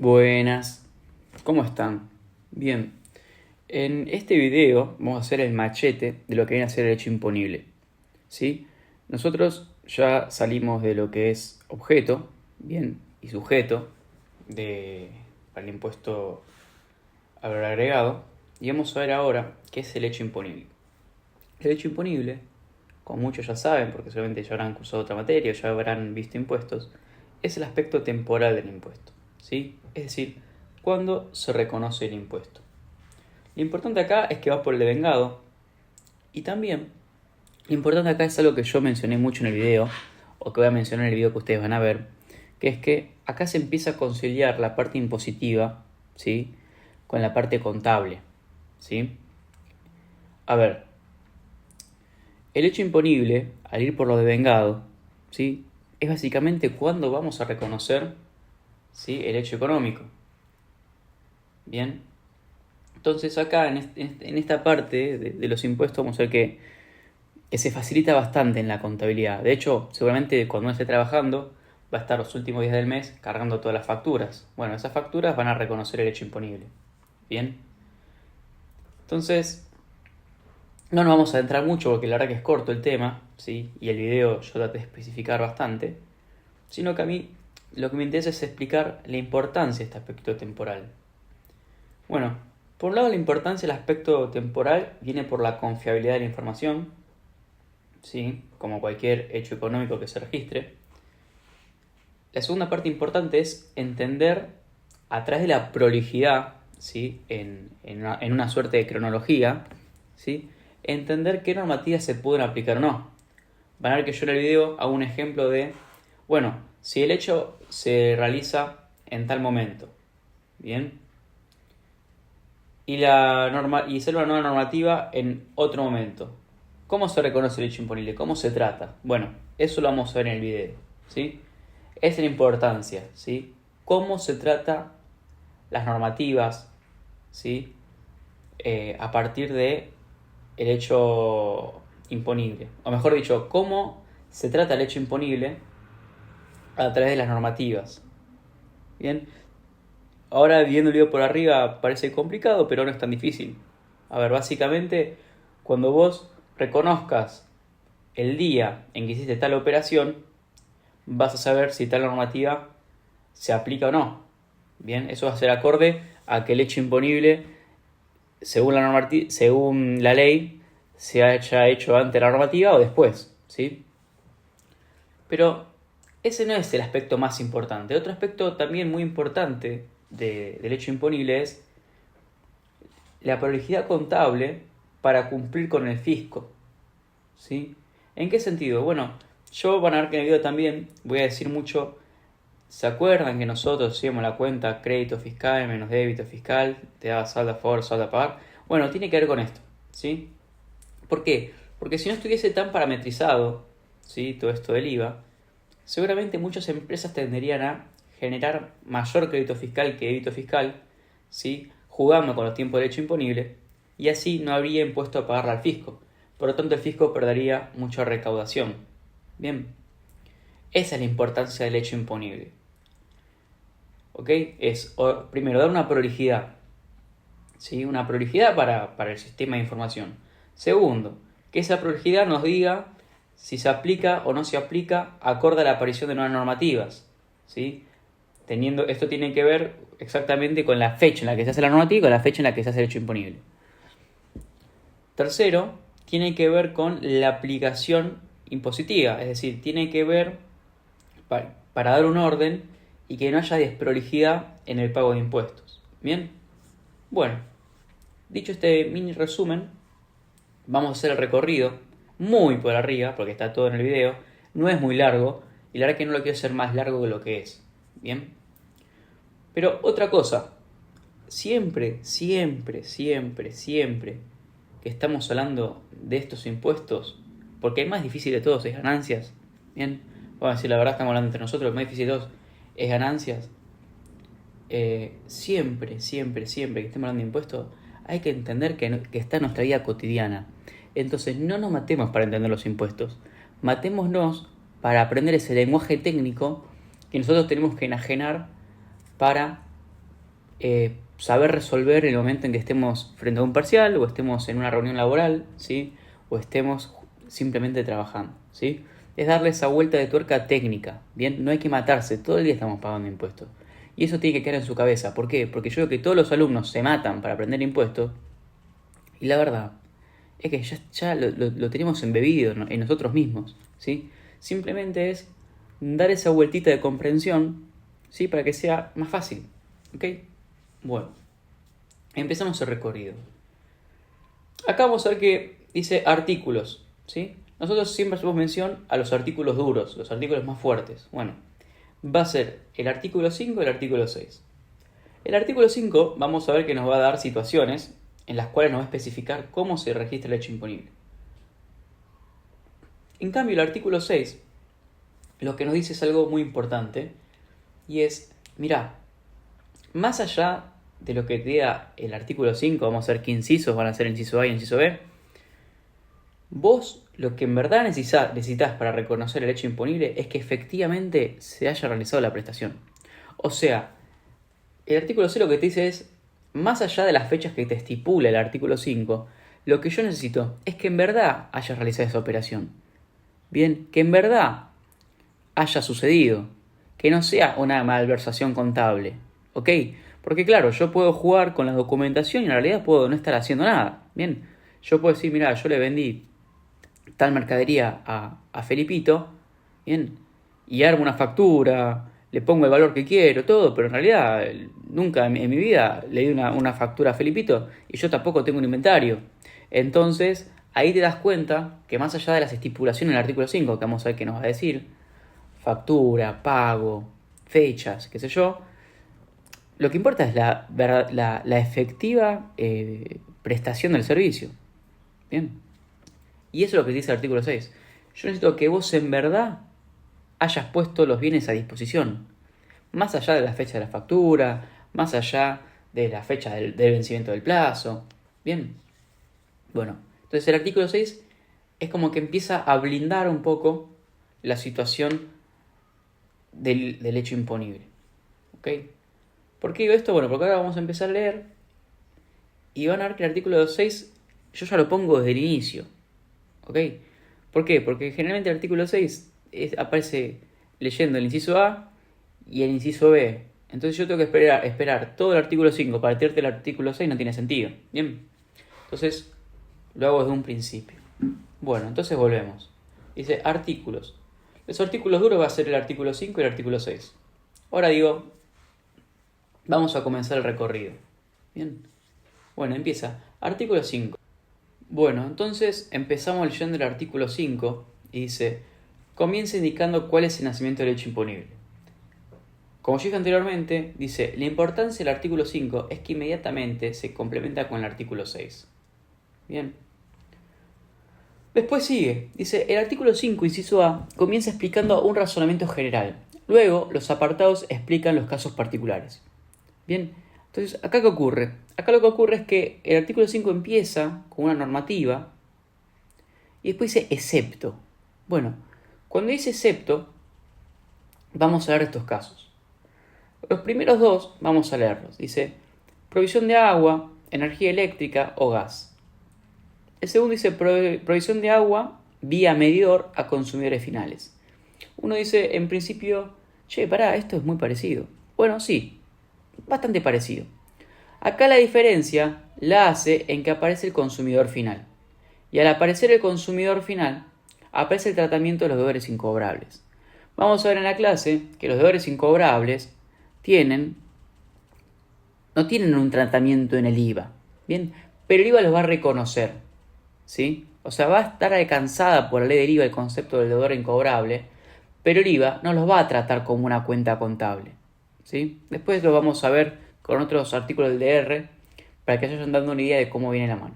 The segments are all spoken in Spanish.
Buenas, ¿cómo están? Bien, en este video vamos a hacer el machete de lo que viene a ser el hecho imponible. ¿Sí? Nosotros ya salimos de lo que es objeto, bien, y sujeto para el impuesto al valor agregado, y vamos a ver ahora qué es el hecho imponible. El hecho imponible, como muchos ya saben, porque seguramente ya habrán cursado otra materia o ya habrán visto impuestos, es el aspecto temporal del impuesto. ¿Sí? Es decir, cuando se reconoce el impuesto. Lo importante acá es que va por el devengado. Y también, lo importante acá es algo que yo mencioné mucho en el video, o que voy a mencionar en el video que ustedes van a ver, que es que acá se empieza a conciliar la parte impositiva, ¿sí?, con la parte contable. ¿Sí? A ver, el hecho imponible, al ir por lo devengado, ¿sí?, es básicamente cuando vamos a reconocer, ¿sí?, el hecho económico. Bien. Entonces acá en esta parte de los impuestos vamos a ver que se facilita bastante en la contabilidad. De hecho, seguramente cuando uno esté trabajando va a estar los últimos días del mes cargando todas las facturas. Bueno, esas facturas van a reconocer el hecho imponible. Bien. Entonces, no nos vamos a adentrar mucho porque la verdad que es corto el tema, ¿sí?, y el video yo traté de especificar bastante, sino que a mí lo que me interesa es explicar la importancia de este aspecto temporal. Bueno, por un lado la importancia del aspecto temporal viene por la confiabilidad de la información, ¿sí?, como cualquier hecho económico que se registre. La segunda parte importante es entender a través de la prolijidad, ¿sí?, en una suerte de cronología, ¿sí?, entender qué normativas se pueden aplicar o no. Van a ver que yo en el video hago un ejemplo de, bueno, si el hecho se realiza en tal momento, ¿bien?, y sale una nueva normativa en otro momento. ¿Cómo se reconoce el hecho imponible? ¿Cómo se trata? Bueno, eso lo vamos a ver en el video, ¿sí? Esa es la importancia, ¿sí? Cómo se trata las normativas, ¿sí?, a partir de el hecho imponible. O mejor dicho, cómo se trata el hecho imponible a través de las normativas. Bien. Ahora viendo el video por arriba parece complicado, pero no es tan difícil. A ver, básicamente, cuando vos reconozcas el día en que hiciste tal operación, vas a saber si tal normativa se aplica o no. Bien, eso va a ser acorde a que el hecho imponible, según la ley, se haya hecho antes la normativa o después, ¿sí? Pero ese no es el aspecto más importante. Otro aspecto también muy importante del hecho imponible es la prolijidad contable para cumplir con el fisco, ¿sí? ¿En qué sentido? Bueno, yo van a ver que en el video también voy a decir mucho. ¿Se acuerdan que nosotros hacíamos la cuenta crédito fiscal menos débito fiscal? Te daba saldo a favor, saldo a pagar. Bueno, tiene que ver con esto, ¿sí? ¿Por qué? Porque si no estuviese tan parametrizado, ¿sí?, todo esto del IVA, seguramente muchas empresas tenderían a generar mayor crédito fiscal que débito fiscal, ¿sí?, jugando con los tiempos de hecho imponible, y así no habría impuesto a pagarle al fisco. Por lo tanto, el fisco perdería mucha recaudación. Bien, esa es la importancia del hecho imponible. ¿Ok? Es, primero, dar una prolijidad, ¿sí?, una prolijidad para el sistema de información. Segundo, que esa prolijidad nos diga si se aplica o no se aplica acorde a la aparición de nuevas normativas, ¿sí? Esto tiene que ver exactamente con la fecha en la que se hace la normativa y con la fecha en la que se hace el hecho imponible. Tercero, tiene que ver con la aplicación impositiva, es decir, tiene que ver para dar un orden y que no haya desprolijidad en el pago de impuestos. ¿Bien? Bueno, dicho este mini resumen, vamos a hacer el recorrido muy por arriba, porque está todo en el video, no es muy largo, y la verdad que no lo quiero hacer más largo de lo que es. ¿Bien? Pero otra cosa, siempre que estamos hablando de estos impuestos, porque el más difícil de todos es ganancias, ¿bien? Vamos a decir la verdad, estamos hablando entre nosotros, el más difícil de todos es ganancias. Siempre que estemos hablando de impuestos, hay que entender que está en nuestra vida cotidiana. Entonces no nos matemos para entender los impuestos, matémonos para aprender ese lenguaje técnico que nosotros tenemos que enajenar para saber resolver en el momento en que estemos frente a un parcial o estemos en una reunión laboral, ¿sí? O estemos simplemente trabajando, ¿sí? Es darle esa vuelta de tuerca técnica, ¿bien? No hay que matarse, todo el día estamos pagando impuestos. Y eso tiene que quedar en su cabeza. ¿Por qué? Porque yo veo que todos los alumnos se matan para aprender impuestos y la verdad es que ya lo tenemos embebido en nosotros mismos, ¿sí? Simplemente es dar esa vueltita de comprensión, ¿sí? Para que sea más fácil, ¿ok? Bueno, empezamos el recorrido. Acá vamos a ver que dice artículos, ¿sí? Nosotros siempre hacemos mención a los artículos duros, los artículos más fuertes. Bueno, va a ser el artículo 5 y el artículo 6. El artículo 5 vamos a ver que nos va a dar situaciones en las cuales nos va a especificar cómo se registra el hecho imponible. En cambio, el artículo 6 lo que nos dice es algo muy importante y es, mirá, más allá de lo que te diga el artículo 5, vamos a ver qué incisos van a ser el inciso A y el inciso B, vos lo que en verdad necesitas para reconocer el hecho imponible es que efectivamente se haya realizado la prestación. O sea, el artículo 6 lo que te dice es, más allá de las fechas que te estipula el artículo 5, lo que yo necesito es que en verdad hayas realizado esa operación. Bien, que en verdad haya sucedido, que no sea una malversación contable, ¿ok? Porque claro, yo puedo jugar con la documentación y en realidad puedo no estar haciendo nada, bien. Yo puedo decir, mira, yo le vendí tal mercadería a Felipito, bien, y armo una factura, le pongo el valor que quiero, todo, pero en realidad nunca en mi vida le di una factura a Felipito y yo tampoco tengo un inventario. Entonces, ahí te das cuenta que más allá de las estipulaciones del artículo 5, que vamos a ver qué nos va a decir, factura, pago, fechas, qué sé yo, lo que importa es la efectiva prestación del servicio. Bien. Y eso es lo que dice el artículo 6. Yo necesito que vos en verdad hayas puesto los bienes a disposición. Más allá de la fecha de la factura, más allá de la fecha del vencimiento del plazo. Bien. Bueno, entonces el artículo 6 es como que empieza a blindar un poco la situación del hecho imponible. ¿Ok? ¿Por qué digo esto? Bueno, porque ahora vamos a empezar a leer y van a ver que el artículo 6 yo ya lo pongo desde el inicio. ¿Ok? ¿Por qué? Porque generalmente el artículo 6 aparece leyendo el inciso A y el inciso B. Entonces yo tengo que esperar todo el artículo 5 para tirarte el artículo 6, no tiene sentido. Bien. Entonces lo hago desde un principio. Bueno, entonces volvemos. Dice artículos. Los artículos duros va a ser el artículo 5 y el artículo 6. Ahora digo, vamos a comenzar el recorrido. Bien. Bueno, empieza. Artículo 5. Bueno, entonces empezamos leyendo el artículo 5 y dice, comienza indicando cuál es el nacimiento del hecho imponible. Como yo dije anteriormente, dice, la importancia del artículo 5 es que inmediatamente se complementa con el artículo 6. Bien. Después sigue, dice, el artículo 5, inciso A, comienza explicando un razonamiento general. Luego, los apartados explican los casos particulares. Bien, entonces, ¿acá qué ocurre? Acá lo que ocurre es que el artículo 5 empieza con una normativa y después dice excepto. Bueno, cuando dice excepto, vamos a ver estos casos. Los primeros dos vamos a leerlos. Dice, provisión de agua, energía eléctrica o gas. El segundo dice, provisión de agua vía medidor a consumidores finales. Uno dice, en principio, che, pará, esto es muy parecido. Bueno, sí, bastante parecido. Acá la diferencia la hace en que aparece el consumidor final. Y al aparecer el consumidor final, aparece el tratamiento de los deudores incobrables. Vamos a ver en la clase que los deudores incobrables no tienen un tratamiento en el IVA, ¿bien? Pero el IVA los va a reconocer, ¿sí? O sea, va a estar alcanzada por la ley del IVA el concepto del deudor incobrable, pero el IVA no los va a tratar como una cuenta contable, ¿sí? Después lo vamos a ver con otros artículos del DR para que se vayan dando una idea de cómo viene la mano.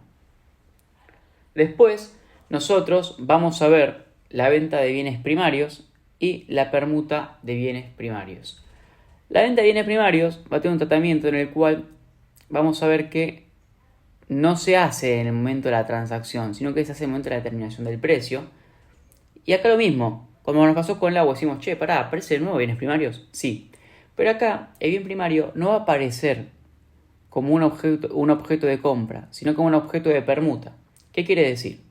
Después, nosotros vamos a ver la venta de bienes primarios y la permuta de bienes primarios. La venta de bienes primarios va a tener un tratamiento en el cual vamos a ver que no se hace en el momento de la transacción, sino que se hace en el momento de la determinación del precio. Y acá lo mismo, como nos pasó con el agua, decimos, che, pará, ¿aparece de nuevo bienes primarios? Sí, pero acá el bien primario no va a aparecer como un objeto de compra, sino como un objeto de permuta. ¿Qué quiere decir?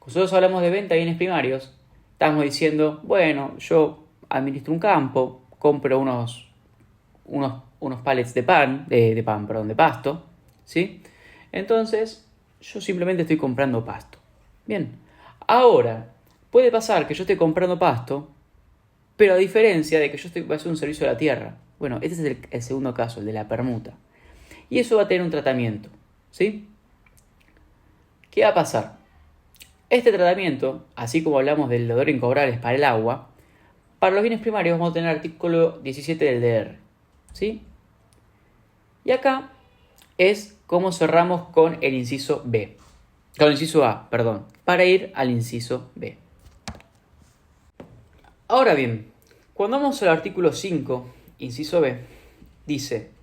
Cuando nosotros hablamos de venta de bienes primarios, estamos diciendo, bueno, yo administro un campo, compro unos pallets de de pasto, ¿sí? Entonces, yo simplemente estoy comprando pasto. Bien, ahora, puede pasar que yo esté comprando pasto, pero a diferencia de que yo voy a hacer un servicio a la tierra. Bueno, este es el segundo caso, el de la permuta. Y eso va a tener un tratamiento, ¿sí? ¿Qué va a pasar? Este tratamiento, así como hablamos del deudor incobrables para el agua, para los bienes primarios vamos a tener el artículo 17 del DR, ¿sí? Y acá es como cerramos con el inciso B. Con el inciso A, perdón, para ir al inciso B. Ahora bien, cuando vamos al artículo 5, inciso B, dice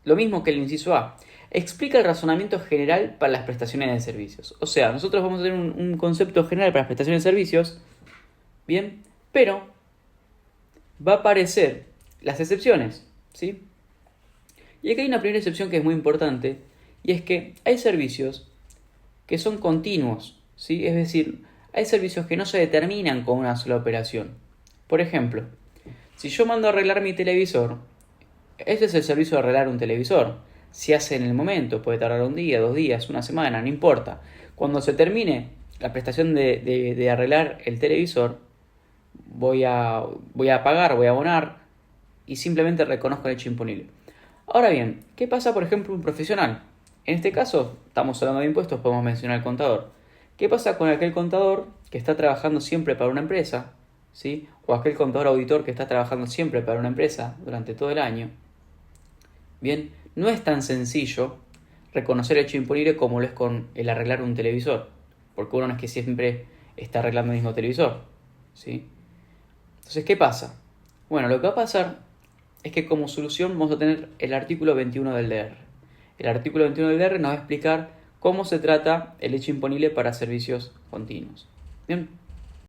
lo mismo que el inciso A. Explica el razonamiento general para las prestaciones de servicios. O sea, nosotros vamos a tener un concepto general para las prestaciones de servicios, bien, pero va a aparecer las excepciones, ¿sí? Y aquí hay una primera excepción que es muy importante, y es que hay servicios que son continuos, ¿sí? Es decir, hay servicios que no se determinan con una sola operación. Por ejemplo, si yo mando a arreglar mi televisor, este es el servicio de arreglar un televisor. Se hace en el momento, puede tardar un día, 2 días, una semana, no importa. Cuando se termine la prestación de arreglar el televisor, voy a pagar, voy a abonar y simplemente reconozco el hecho imponible. Ahora bien, ¿qué pasa por ejemplo un profesional? En este caso, estamos hablando de impuestos, podemos mencionar al contador. ¿Qué pasa con aquel contador que está trabajando siempre para una empresa? ¿Sí? O aquel contador auditor que está trabajando siempre para una empresa durante todo el año. Bien, no es tan sencillo reconocer el hecho imponible como lo es con el arreglar un televisor, porque uno no es que siempre está arreglando el mismo televisor, ¿sí? Entonces, ¿qué pasa? Bueno, lo que va a pasar es que como solución vamos a tener el artículo 21 del DR. El artículo 21 del DR nos va a explicar cómo se trata el hecho imponible para servicios continuos. Bien.